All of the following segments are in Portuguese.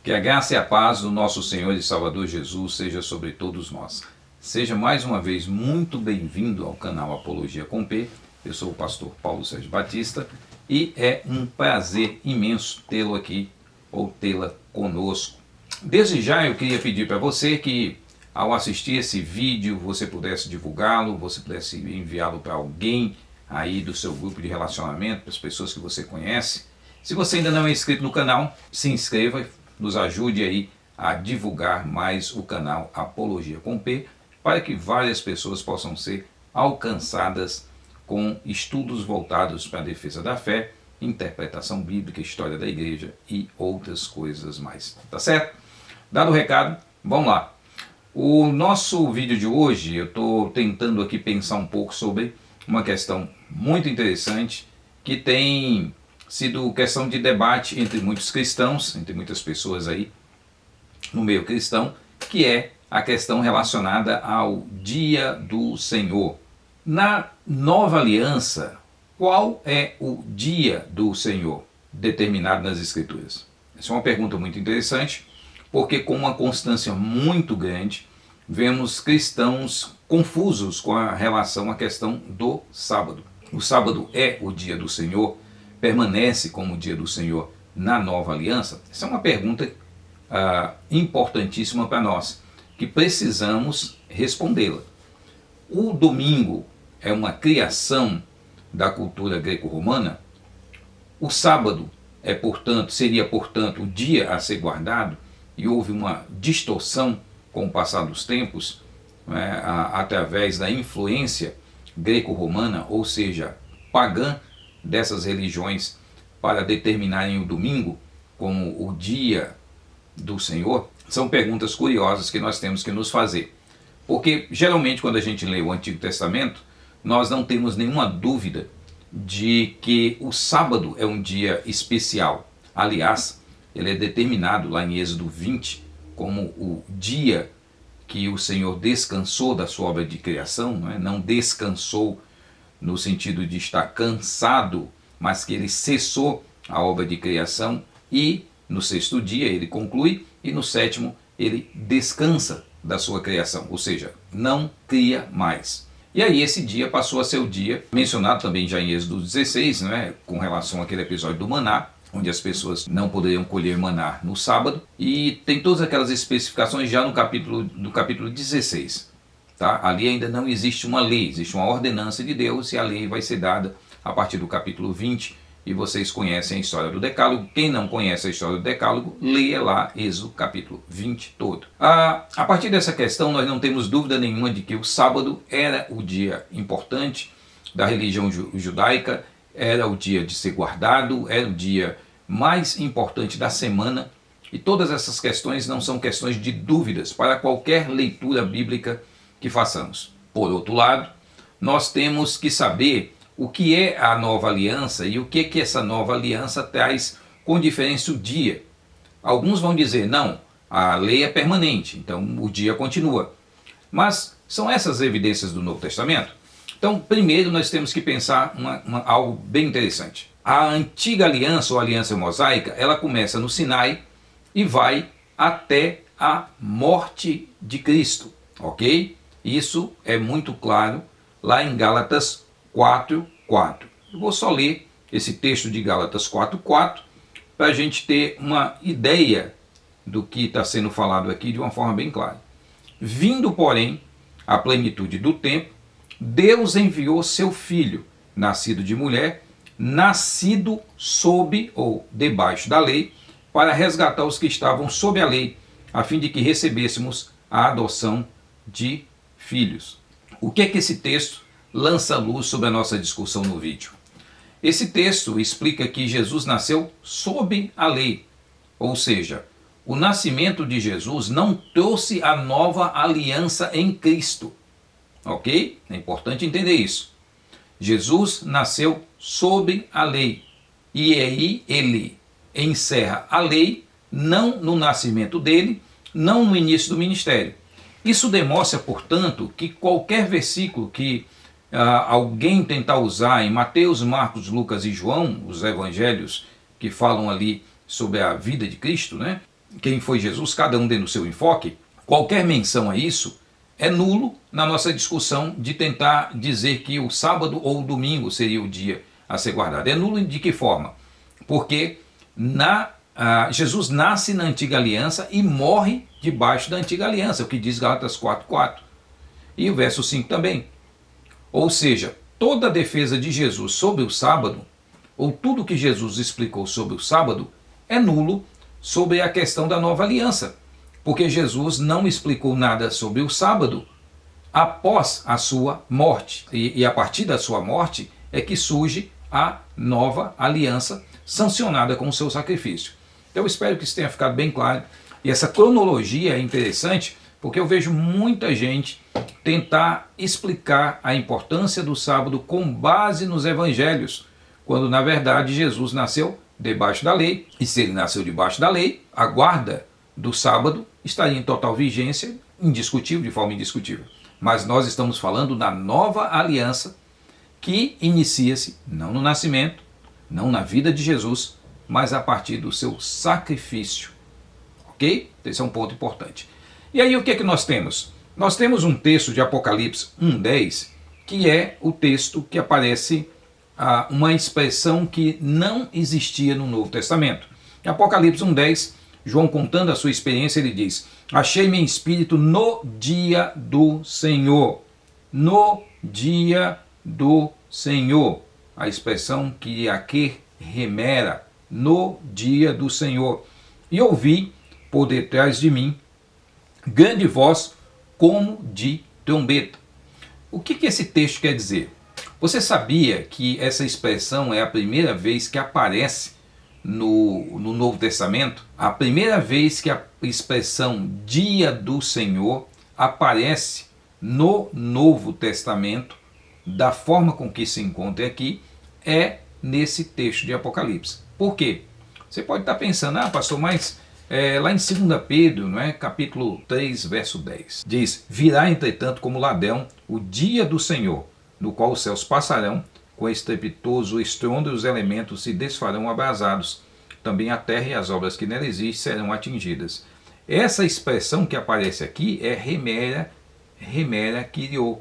Que a graça e a paz do nosso Senhor e Salvador Jesus seja sobre todos nós. Seja mais uma vez muito bem-vindo ao canal Apologia com P. Eu sou o pastor Paulo Sérgio Batista e é um prazer imenso tê-lo aqui ou tê-la conosco. Desde já eu queria pedir para você que ao assistir esse vídeo você pudesse divulgá-lo, você pudesse enviá-lo para alguém aí do seu grupo de relacionamento, para as pessoas que você conhece. Se você ainda não é inscrito no canal, se inscreva, nos ajude aí a divulgar mais o canal Apologia com P, para que várias pessoas possam ser alcançadas com estudos voltados para a defesa da fé, interpretação bíblica, história da igreja e outras coisas mais. Tá certo? Dado o recado, vamos lá. O nosso vídeo de hoje, eu estou tentando aqui pensar um pouco sobre uma questão muito interessante que tem sido questão de debate entre muitos cristãos, entre muitas pessoas aí no meio cristão, que é a questão relacionada ao Dia do Senhor. Na Nova Aliança, qual é o Dia do Senhor determinado nas Escrituras? Essa é uma pergunta muito interessante, porque com uma constância muito grande, vemos cristãos confusos com a relação à questão do sábado. O sábado é o Dia do Senhor? Permanece como o Dia do Senhor na Nova Aliança? Essa é uma pergunta importantíssima para nós, que precisamos respondê-la. O domingo é uma criação da cultura greco-romana? O sábado seria, portanto, o dia a ser guardado, e houve uma distorção com o passar dos tempos, né, através da influência greco-romana, ou seja, pagã, dessas religiões, para determinarem o domingo como o dia do Senhor? São perguntas curiosas que nós temos que nos fazer. Porque geralmente quando a gente lê o Antigo Testamento, nós não temos nenhuma dúvida de que o sábado é um dia especial. Aliás, ele é determinado lá em Êxodo 20 como o dia que o Senhor descansou da sua obra de criação, não descansou no sentido de estar cansado, mas que ele cessou a obra de criação, e no sexto dia ele conclui, e no sétimo ele descansa da sua criação, ou seja, não cria mais. E aí esse dia passou a ser o dia, mencionado também já em Êxodo 16, com relação àquele episódio do maná, onde as pessoas não poderiam colher maná no sábado, e tem todas aquelas especificações já no capítulo 16. Tá? Ali ainda não existe uma lei, existe uma ordenança de Deus, e a lei vai ser dada a partir do capítulo 20, e vocês conhecem a história do Decálogo. Quem não conhece a história do Decálogo, leia lá Êxodo capítulo 20 todo. A partir dessa questão, nós não temos dúvida nenhuma de que o sábado era o dia importante da religião judaica, era o dia de ser guardado, era o dia mais importante da semana, e todas essas questões não são questões de dúvidas para qualquer leitura bíblica que façamos. Por outro lado, nós temos que saber o que é a nova aliança e o que essa nova aliança traz com diferença o dia. Alguns vão dizer, não, a lei é permanente, então o dia continua. Mas são essas evidências do Novo Testamento? Então, primeiro nós temos que pensar algo bem interessante. A antiga aliança, ou aliança mosaica, ela começa no Sinai e vai até a morte de Cristo, ok? Isso é muito claro lá em Gálatas 4:4. Eu vou só ler esse texto de Gálatas 4:4 para a gente ter uma ideia do que está sendo falado aqui de uma forma bem clara. Vindo, porém, a plenitude do tempo, Deus enviou seu Filho, nascido de mulher, nascido sob ou debaixo da lei, para resgatar os que estavam sob a lei, a fim de que recebêssemos a adoção de filhos. O que é que esse texto lança luz sobre a nossa discussão no vídeo? Esse texto explica que Jesus nasceu sob a lei, ou seja, o nascimento de Jesus não trouxe a nova aliança em Cristo, ok? É importante entender isso. Jesus nasceu sob a lei, e aí ele encerra a lei, não no nascimento dele, não no início do ministério. Isso demonstra, portanto, que qualquer versículo que alguém tentar usar em Mateus, Marcos, Lucas e João, os evangelhos que falam ali sobre a vida de Cristo, quem foi Jesus, cada um dentro do seu enfoque, qualquer menção a isso é nulo na nossa discussão de tentar dizer que o sábado ou o domingo seria o dia a ser guardado. É nulo de que forma? Porque Jesus nasce na antiga aliança e morre debaixo da antiga aliança, o que diz Gálatas 4:4. E o verso 5 também. Ou seja, toda a defesa de Jesus sobre o sábado, ou tudo que Jesus explicou sobre o sábado, é nulo sobre a questão da nova aliança. Porque Jesus não explicou nada sobre o sábado após a sua morte. E a partir da sua morte é que surge a nova aliança sancionada com o seu sacrifício. Eu espero que isso tenha ficado bem claro. E essa cronologia é interessante porque eu vejo muita gente tentar explicar a importância do sábado com base nos evangelhos, quando na verdade Jesus nasceu debaixo da lei, e se ele nasceu debaixo da lei, a guarda do sábado estaria em total vigência, indiscutível, de forma indiscutível. Mas nós estamos falando da nova aliança que inicia-se não no nascimento, não na vida de Jesus, mas a partir do seu sacrifício. Ok? Esse é um ponto importante. E aí o que é que nós temos? Nós temos um texto de Apocalipse 1:10, que é o texto que aparece uma expressão que não existia no Novo Testamento. Em Apocalipse 1:10, João contando a sua experiência, ele diz: achei-me em espírito no dia do Senhor. No dia do Senhor. A expressão que aqui remera, no dia do Senhor. E ouvi por detrás de mim grande voz como de trombeta. O que esse texto quer dizer? Você sabia que essa expressão é a primeira vez que aparece no Novo Testamento? A primeira vez que a expressão dia do Senhor aparece no Novo Testamento, da forma com que se encontra aqui, é nesse texto de Apocalipse. Por quê? Você pode estar pensando, pastor, mas lá em 2 Pedro, não é? Capítulo 3, verso 10, diz: virá entretanto como ladrão o dia do Senhor, no qual os céus passarão com estrepitoso estrondo e os elementos se desfarão abrasados. Também a terra e as obras que nela existem serão atingidas. Essa expressão que aparece aqui é remera kyriô,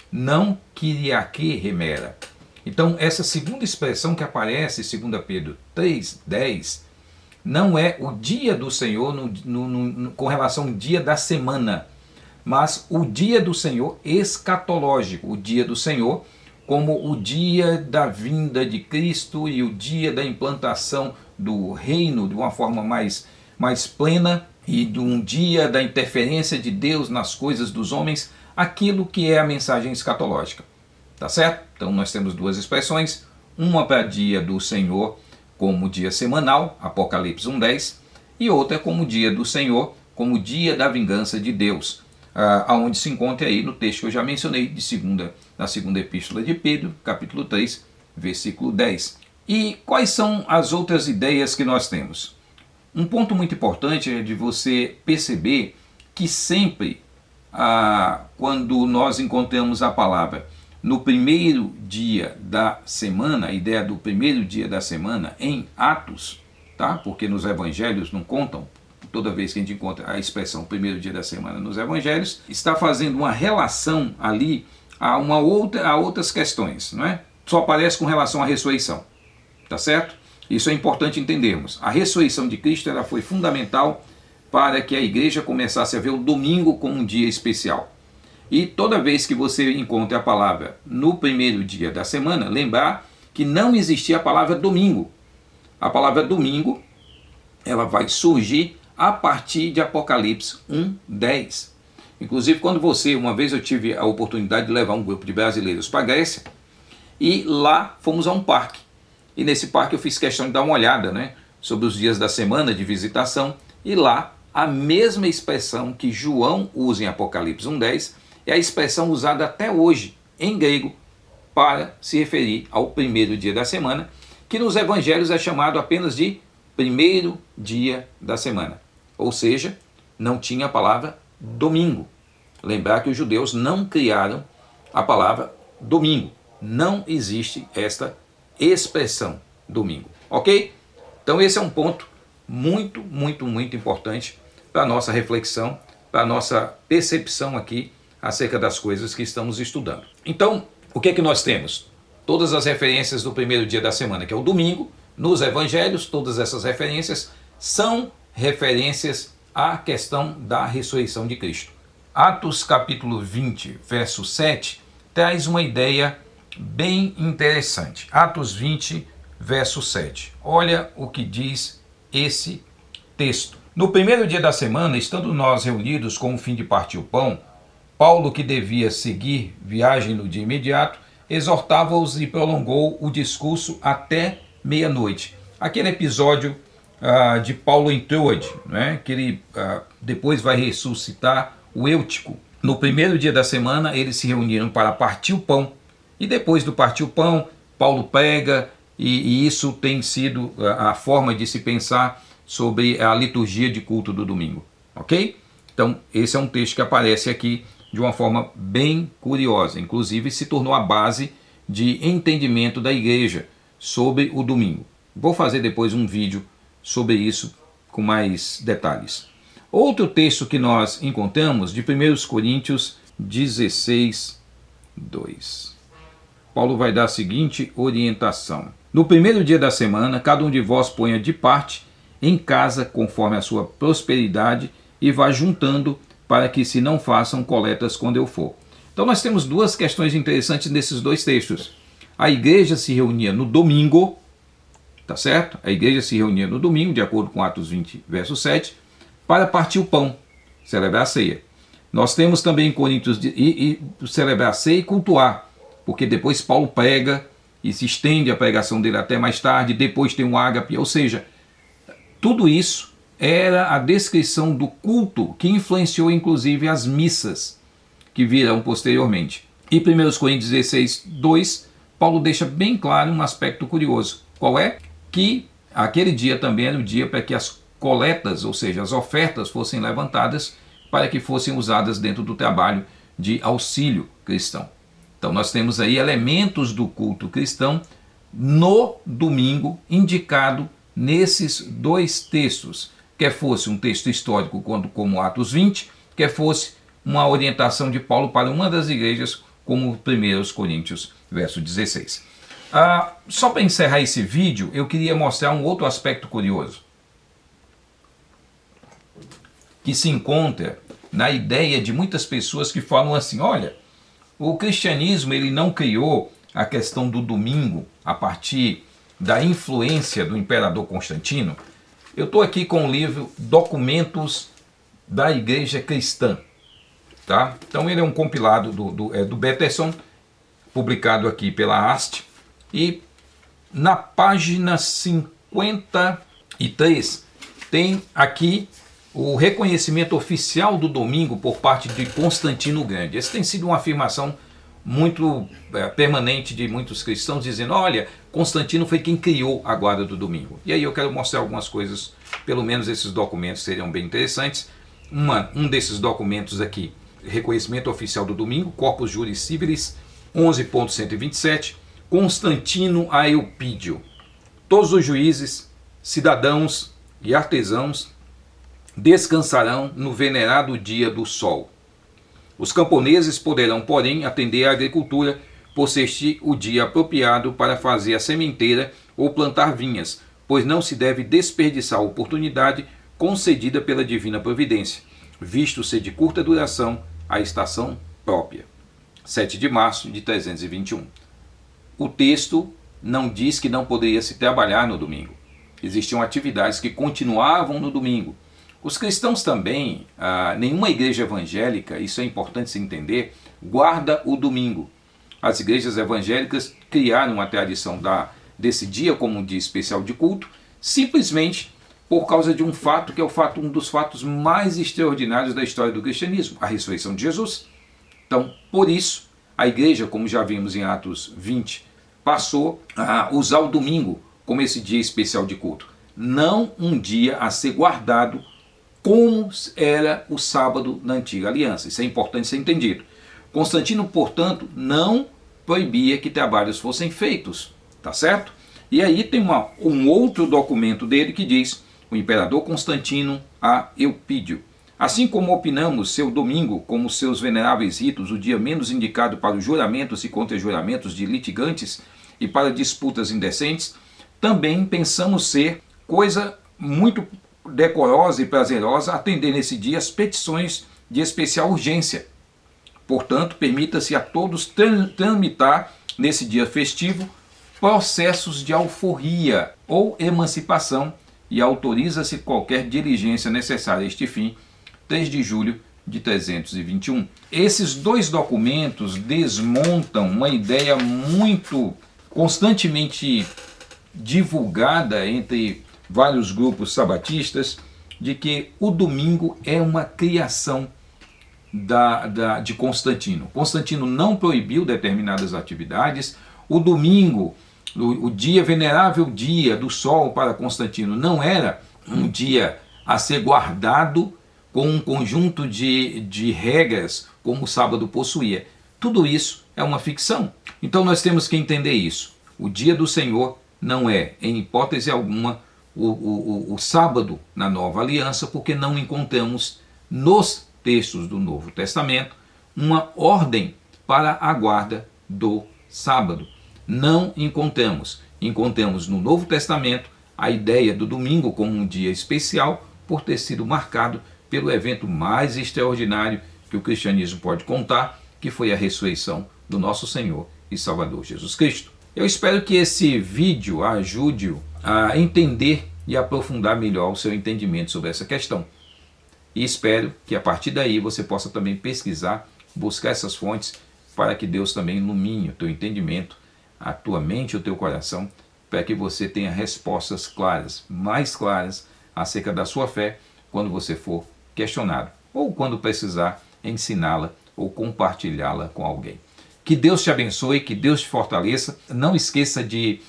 não kyriake remera. Então essa segunda expressão que aparece em 2 Pedro 3:10 não é o dia do Senhor com relação ao dia da semana, mas o dia do Senhor escatológico, o dia do Senhor como o dia da vinda de Cristo e o dia da implantação do reino de uma forma mais plena, e de um dia da interferência de Deus nas coisas dos homens, aquilo que é a mensagem escatológica. Tá certo? Então nós temos duas expressões, uma para dia do Senhor como dia semanal, Apocalipse 1:10, e outra como dia do Senhor, como dia da vingança de Deus, aonde se encontra aí no texto que eu já mencionei, na segunda epístola de Pedro, capítulo 3, versículo 10. E quais são as outras ideias que nós temos? Um ponto muito importante é de você perceber que sempre, quando nós encontramos a palavra no primeiro dia da semana, a ideia do primeiro dia da semana em Atos, tá? Porque nos evangelhos não contam, toda vez que a gente encontra a expressão primeiro dia da semana nos evangelhos, está fazendo uma relação ali a outras questões, não é? Só aparece com relação à ressurreição, tá certo? Isso é importante entendermos. A ressurreição de Cristo ela foi fundamental para que a igreja começasse a ver o domingo como um dia especial. E toda vez que você encontra a palavra no primeiro dia da semana, lembrar que não existia a palavra domingo. A palavra domingo ela vai surgir a partir de Apocalipse 1:10. Inclusive, uma vez eu tive a oportunidade de levar um grupo de brasileiros para a Grécia, e lá fomos a um parque. E nesse parque eu fiz questão de dar uma olhada, né, sobre os dias da semana de visitação, e lá a mesma expressão que João usa em Apocalipse 1:10 é a expressão usada até hoje em grego para se referir ao primeiro dia da semana, que nos evangelhos é chamado apenas de primeiro dia da semana. Ou seja, não tinha a palavra domingo. Lembrar que os judeus não criaram a palavra domingo. Não existe esta expressão domingo. Ok? Então esse é um ponto muito, muito, muito importante para a nossa reflexão, para a nossa percepção aqui acerca das coisas que estamos estudando. Então, o que é que nós temos? Todas as referências do primeiro dia da semana, que é o domingo, nos evangelhos, todas essas referências são referências à questão da ressurreição de Cristo. Atos capítulo 20, verso 7, traz uma ideia bem interessante. Atos 20, verso 7. Olha o que diz esse texto. No primeiro dia da semana, estando nós reunidos com o fim de partir o pão, Paulo, que devia seguir viagem no dia imediato, exortava-os e prolongou o discurso até meia-noite. Aquele episódio de Paulo em Troade, né, que ele depois vai ressuscitar o Eutico. No primeiro dia da semana, eles se reuniram para partir o pão, e depois do partir o pão, Paulo prega, e isso tem sido a forma de se pensar sobre a liturgia de culto do domingo, ok? Então, esse é um texto que aparece aqui de uma forma bem curiosa, inclusive se tornou a base de entendimento da igreja sobre o domingo. Vou fazer depois um vídeo sobre isso com mais detalhes. Outro texto que nós encontramos de 1 Coríntios 16, 2. Paulo vai dar a seguinte orientação. No primeiro dia da semana, cada um de vós ponha de parte em casa, conforme a sua prosperidade, e vá juntando, para que se não façam coletas quando eu for. Então nós temos duas questões interessantes nesses dois textos. A igreja se reunia no domingo, tá certo? A igreja se reunia no domingo, de acordo com Atos 20, verso 7, para partir o pão, celebrar a ceia. Nós temos também em Coríntios e celebrar a ceia e cultuar, porque depois Paulo prega e se estende a pregação dele até mais tarde, depois tem um ágape, ou seja, tudo isso era a descrição do culto que influenciou inclusive as missas que virão posteriormente. E 1 Coríntios 16, 2, Paulo deixa bem claro um aspecto curioso. Qual é? Que aquele dia também era o dia para que as coletas, ou seja, as ofertas fossem levantadas para que fossem usadas dentro do trabalho de auxílio cristão. Então nós temos aí elementos do culto cristão no domingo indicado nesses dois textos, quer fosse um texto histórico como Atos 20, quer fosse uma orientação de Paulo para uma das igrejas como 1 Coríntios, verso 16. Só para encerrar esse vídeo, eu queria mostrar um outro aspecto curioso, que se encontra na ideia de muitas pessoas que falam assim, olha, o cristianismo ele não criou a questão do domingo a partir da influência do imperador Constantino. Eu estou aqui com o livro Documentos da Igreja Cristã. Tá? Então ele é um compilado do Betterson, publicado aqui pela Haste. E na página 53 tem aqui o reconhecimento oficial do domingo por parte de Constantino o Grande. Essa tem sido uma afirmação muito permanente de muitos cristãos, dizendo, olha, Constantino foi quem criou a guarda do domingo. E aí eu quero mostrar algumas coisas, pelo menos esses documentos seriam bem interessantes. Um desses documentos aqui, reconhecimento oficial do domingo, Corpus Juris Civilis, 11.127, Constantino a Eupídio. Todos os juízes, cidadãos e artesãos descansarão no venerado dia do sol. Os camponeses poderão, porém, atender à agricultura, por ser este o dia apropriado para fazer a sementeira ou plantar vinhas, pois não se deve desperdiçar a oportunidade concedida pela divina providência, visto ser de curta duração a estação própria. 7 de março de 321. O texto não diz que não poderia se trabalhar no domingo. Existiam atividades que continuavam no domingo. Os cristãos também, nenhuma igreja evangélica, isso é importante se entender, guarda o domingo. As igrejas evangélicas criaram uma tradição desse dia como um dia especial de culto, simplesmente por causa de um fato que é um dos fatos mais extraordinários da história do cristianismo, a ressurreição de Jesus. Então, por isso, a igreja, como já vimos em Atos 20, passou a usar o domingo como esse dia especial de culto. Não um dia a ser guardado como era o sábado na antiga aliança. Isso é importante ser entendido. Constantino, portanto, não proibia que trabalhos fossem feitos, tá certo? E aí tem um outro documento dele que diz: o imperador Constantino a Eupídio. Assim como opinamos seu domingo, como seus veneráveis ritos, o dia menos indicado para os juramentos e contra-juramentos de litigantes e para disputas indecentes, também pensamos ser coisa muito decorosa e prazerosa atender nesse dia as petições de especial urgência. Portanto, permita-se a todos tramitar nesse dia festivo processos de alforria ou emancipação e autoriza-se qualquer diligência necessária a este fim, 3 de julho de 321. Esses dois documentos desmontam uma ideia muito constantemente divulgada entre vários grupos sabatistas de que o domingo é uma criação de Constantino. Constantino não proibiu determinadas atividades. O domingo, o dia venerável dia do sol para Constantino, não era um dia a ser guardado com um conjunto de regras como o sábado possuía. Tudo isso é uma ficção. Então nós temos que entender isso. O dia do Senhor não é, em hipótese alguma, o sábado na Nova Aliança, porque não encontramos nos textos do Novo Testamento uma ordem para a guarda do sábado. Não encontramos. Encontramos no Novo Testamento a ideia do domingo como um dia especial por ter sido marcado pelo evento mais extraordinário que o cristianismo pode contar, que foi a ressurreição do nosso Senhor e Salvador Jesus Cristo. Eu espero que esse vídeo ajude-o a entender e aprofundar melhor o seu entendimento sobre essa questão. E espero que a partir daí você possa também pesquisar, buscar essas fontes, para que Deus também ilumine o teu entendimento, a tua mente e o teu coração, para que você tenha respostas claras, mais claras, acerca da sua fé, quando você for questionado, ou quando precisar ensiná-la ou compartilhá-la com alguém. Que Deus te abençoe, que Deus te fortaleça. Não esqueça de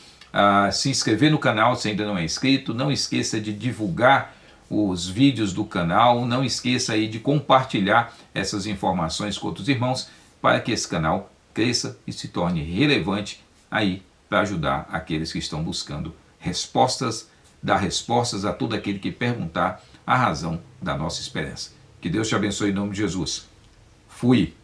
se inscrever no canal se ainda não é inscrito, não esqueça de divulgar os vídeos do canal, não esqueça aí de compartilhar essas informações com outros irmãos, para que esse canal cresça e se torne relevante aí para ajudar aqueles que estão buscando respostas, dar respostas a todo aquele que perguntar a razão da nossa esperança. Que Deus te abençoe em nome de Jesus. Fui.